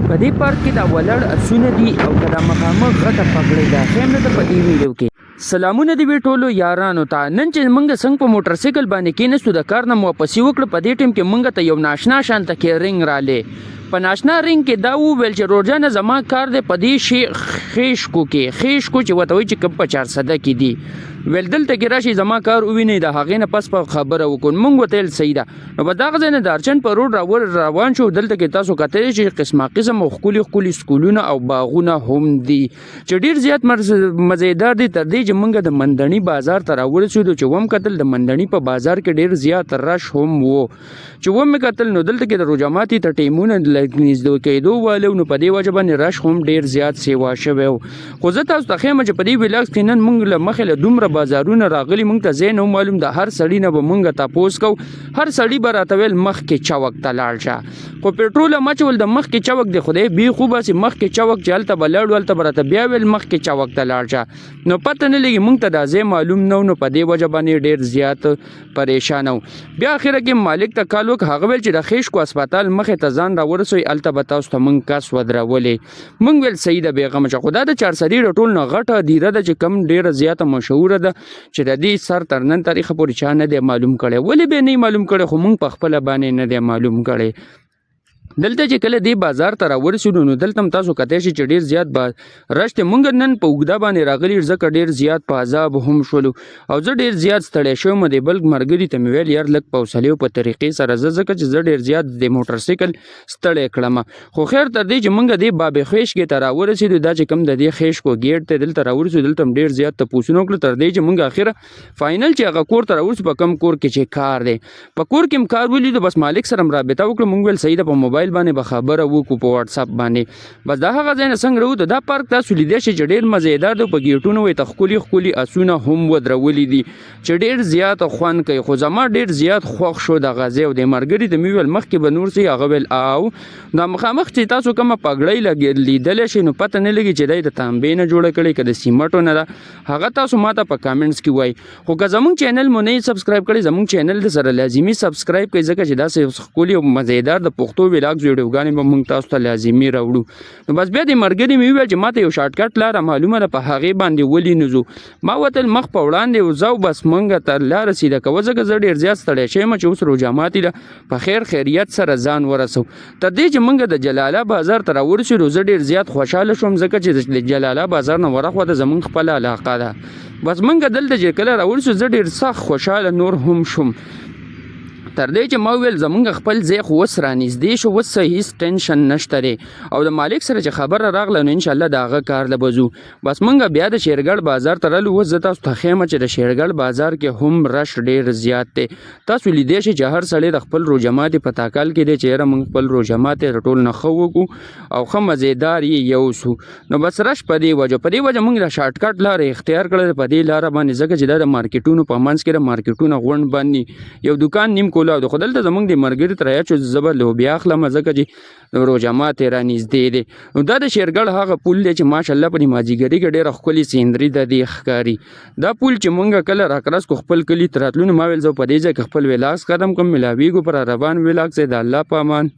په دې پارک کې دا ولړ اسونه دي او که دا مخامخ غټه پګړۍ ده ښیم درته په دې ویډیو کې. سلامونه دې وي ټولو یارانو ته. نن چې موږ څنګه په موټر سایکل باندې کېنستو د کار نه مو واپسي وکړه، په دې ټیم کې موږ ته یو ناشنا شانته کې رنګ رالی. په ناشنا رنګ کې دا وویل چې روزانه زما کار دی په دې خیشکو چې ورته وایي چې کوم په 400 کې دي. ویل دلته کې راشي زما کار ووینئ، د هغې نه پس په خبره وکړو. موږ ورته ویل صحیح ده. نو په دغه ځای نه د ارچن په روډ روان شو. دلته کې تاسو کتلی چې قسمه قسم او ښکلي سکولونه او باغونه هم دي چې ډېر زیات مزیدار دي، تر دې چې موږ د مندڼي بازار ته راورسېدو چې وم کتل د مندڼي په بازار کې ډېر زیات رش هم و. چې ومې کتل نو دلته کې د روجاماتي ته ټیمونه نږدې کېدو والو، نو په دې وجه باندې رش هم ډېر زیات سیوا شوی و. خو زه تاسو ته ښیم چې په دې ولاګ کې نن موږ له مخې له دومره بازارونه راغلي، موږ ته ځای نه معلوم. د هر سړي نه به موږ تپوس کوو، هر سړي به راته ویل مخکې چوک ته لاړ شه. خو پېټرول هم اچول د مخکې چوک دی، خدای بې خو باسي مخکې چوک چې هلته به لاړو هلته به راته بیا ویل مخکې چوک ته لاړ شه. نو پته نه لګي موږ ته دا ځای معلوم نه و، نو په دې وجه باندې ډېر زیات پریشانه و. بیا اخره کې مالک ته کال وکړ، هغه ویل چې د خیشکو هسپتال مخې ته ځان راورسوئ، هلته به تاسو ته موږ کس ودرولې. موږ ویل صحیح ده بېغمه شه. خو دا د چارسري د ټول نه غټه دیره ده چې کم ډېره زیاته مشهوره ده چې د دې سر تر نن تاریخه پورې چا نه دی معلوم کړی. ولې به نه معلوم کړی، خو موږ په خپله باندې نه دی معلوم کړی. دلته چې کله دې بازار ته راورسېدو نو دلته هم تاسو کتی شئ چې ډېر زیات رش دی. موږ نن په اوږده باندې راغلي ځکه ډېر زیات په عذاب هم شولو او زه ډېر زیات ستړی شوم. د بل ملګري ته مې ویل یار لږ په حوصلې په طریقې سره ځه، ځکه چې زه ډېر زیات د موټر سایکل ستړی کړم. خو خیر تر دې چې موږ دې بابې خیشکې ته راورسېدو، دا چې کوم د دې خیشکو گیټ ته دلته راورسېدو، دلته هم ډېر زیات تپوسونه وکړل تر دې چې موږ اخره فاینل چې هغه کور ته راورسو په کوم کور کې چې کار دی، په کور کې هم کار ولیدو. بس مالک سره هم رابطه وکړو. موږ ویل صحیح ده، په موبایل باندې به خبره وکړو په واتساپ باندې. بس دا هغه ځای نه څنګه راووتو، دا پارک تاسو لیدی شئ چې ډېر مزیدار دی. په ګیټونو ورته ښکلي اسونه هم ودرولي دي چې ډېر زیات خوند کوي. خو زما ډېر زیات خوښ شو دغه ځای. او د ملګري ته مې ویل مخکې به نور څه، هغه ویل او دا مخامخ چې تاسو کومه پګړۍ لیدلی شئ نو پته نه لګي چې دی د تانبې نه جوړه کړې که د سیمټو نه ده، هغه تاسو ماته په کامنټس کې وایي. خو که زموږ چینل مو نه سبسکرایب کړی، زموږ چینل د سره لازمي سبسکرایب کړئ، ځکه چې داسې ښکلي او مزیدار د پښتو ولاګز ویډیوګانې به موږ تاسو ته لازمي راوړو. نو بس بیا د ملګري مې وویل چې ماته یو شارټکټ لاره معلومه ده، په هغې باندې ولې نه ځو. ما وتل مخ په وړاندې وځو، بس موږ ته لاره سیده کوه، ځکه زه ډېر زیات ستړی شوی یم چې اوس روجاماتي ده په خیر خیریت سره ځان ورسو. تر دې چې موږ د جلاله بازار ته راورسېدو زه ډېر زیات خوشحاله شوم، ځکه چې د جلاله بازار نه ورخوا د زموږ خپله علاقه ده. بس موږ دلته چې کله راورسېدو زه ډېر سخت خوشحاله نور هم شوم، تر دې چې ما ویل زمونږ خپل ځای خو اوس رانږدې شو، اوس هېڅ ټینشن نشته دی. او د مالک سره چې خبره راغله نو انشاءالله د هغه کار له به ځو. بس موږ بیا د شیرګړ بازار ته رالو. اوس زه تاسو ته ښیم چې د شیرګړ بازار کې هم رش ډېر زیات دی. تاسو لیدی شئ چې هر سړی د خپل روژه په تاکال کې دی چې یاره موږ خپل روژه ماتې ټول نه ښه وکړو او ښه مزیدار یې یوسو. نو بس رش په دې وجه موږ د شارټکټ لاره اختیار کړله په دې لاره باندې، ځکه چې دا د مارکیټونو په منځ کې د مارکیټونو غونډ باندې یو دوکان نیم کولاو دی. خو دلته زموږ د ملګري ته راید چې زه به لوبیا اخلم، ځکه چې روژه ماتې رانږدې دی. نو دا د شیرګړ هغه پل دی چې ماشاءالله په دې مازدیګري کې ډېره ښکلې سینري د دې ښکاري. دا پل چې موږ کله راکرس کو خپل کلي ته راتلو نو ما ویل زه په دې ځای کې خپل ولاګز ختم کوم. ملاویږو پر روان ولاګز د الله په امان.